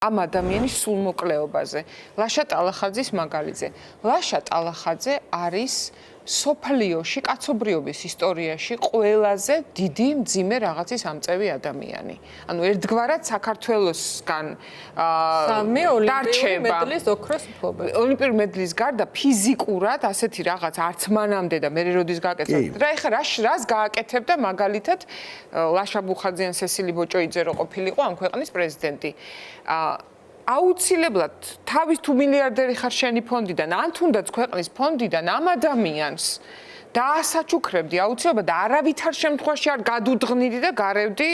ამ ადამიანის სულმოკლეობაზე. ლაშა ტალახაძის მაგალითზე. ლაშა ტალახაძე არის სოფლიოში, კაცობრიობის ისტორიაში ყველაზე დიდი მძიმე რაღაცის ამწევი ადამიანი. ანუ ერთგვარად საქართველოსგან ოლიმპიური მედლის ოქროს მფლობელი. ოლიმპიური მედლის გარდა ფიზიკურად ასეთი რაღაც არც მანამდე და მე როდის გააკეთებდა. რა ეხლა რას გააკეთებდა მაგალითად ლაშა ბუხაძიან სესილი ბოჭოიძე რო ყოფილიყო ამ ქვეყნის პრეზიდენტი. აუცილებლად თავის თუ მილიარდერი ხარ შენი ფონდიდან ან თუნდაც ქვეყნის ფონდიდან ამ ადამიანს დაასაჩუქრებდი აუცილებლად და არავითარ შემთხვევაში არ გადუდღნიდი და გარევდი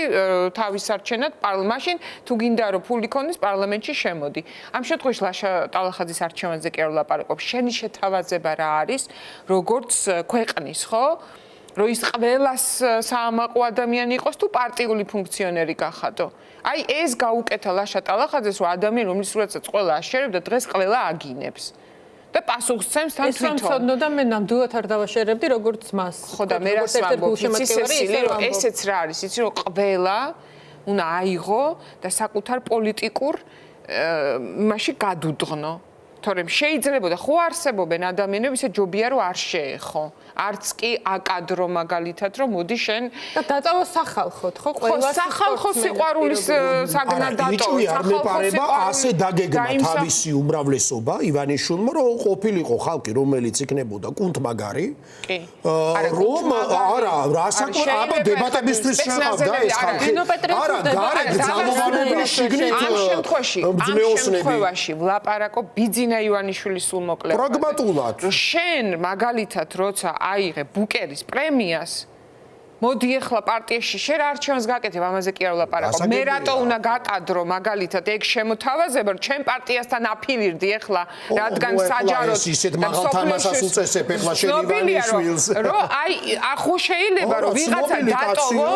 თავის არჩენად მაშინ თუ გინდა რომ ფული ქონდეს პარლამენტში შემოდი. ამ შემთხვევაში ლაშა ტალახაძის არჩევანზე კი არ ვლაპარაკობ. შენი შეთავაზება რა არის როგორც ქვეყნის, ხო? რომ ის ყველას საამაყო ადამიანი იყოს თუ პარტიული ფუნქციონერი გახადო. აი ეს გაუკეთა ლაშა ტალახაძეს რომ ადამიანი რომლისთვისაც ყველა აშერებდა დღეს ყველა აგინებს. და პასუხს თან თვითონ. ეს სამწოდნო და მე ნამდვილად არ დავაშერებდი როგორც მას. ხო და მე რას ვამბობ, ესეც რა არის, იცი რომ ყველა უნდა აიღო და საკუთარ პოლიტიკურ იმაში გადუდღნო. თორემ შეიძლება ხო არსებობენ ადამიანები, ისე ჯობია რომ არ შეეხო. არც კი აკადრო მაგალითად რომ მოდი შენ და დატოვო სახალხოდ, ხო? ყველა სახალხო სიყვარულის საგნად დატოვო. არ მეპარება ასე დაგეგმა თავისი უმრავლესობა ივანიშვილმა რომ ყოფილიყო ხალხი რომელიც იქნებოდა კუნთმაგარი. კი. რომ არა, რასაკუთრებით აბა დებატებისთვის შეყავდა ეს ხალხი. არა, გარეთ ძალოვანების შიგნით ამ შემთხვევაში ვლაპარაკო ბიძინა ივანიშვილის სულმოკლეობაზე. პრაგმატულად. შენ მაგალითად როცა აიღე ბუკერის პრემიას მოდი ახლა პარტიაში შენ არჩევანს გაკეთებ ამაზე კი არ ვლაპარაკობ მე რატო უნდა გაკადრო მაგალითად ეგ შემოთავაზება რომ ჩემ პარტიასთან აფილირდი ახლა რადგან საჯაროდ ისეთ მაღალ თამაშას უწესებ ახლა შენ ივანიშვილს რომ აი ახო შეიძლება რომ ვიღაცა დატოვო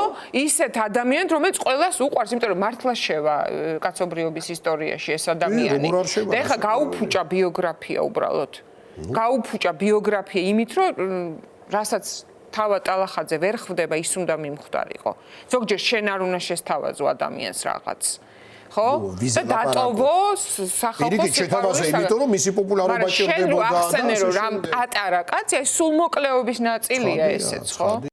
ისეთ ადამიანს რომელიც ყველას უყვარს იმიტომ რომ მართლა შევა კაცობრიობის ისტორიაში ეს ადამიანი და ახლა გაუფუჭა ბიოგრაფია უბრალოდ გაუფუჭა ბიოგრაფია იმით რომ რასაც თავა ტალახაძე ვერ ხვდება ის უნდა მიმხვდარიყო. ზოგჯერ შენ არ უნდა შესთავაზო ადამიანს რაღაც. ხო? და დატოვო სახალხოს შეთავაზე იმიტომ რომ მისი პოპულარობა ჭირდებოდა და შენ ახსენე რომ რამ პატარა კაცი ეს სულმოკლეობის ნაწილია ესეც, ხო?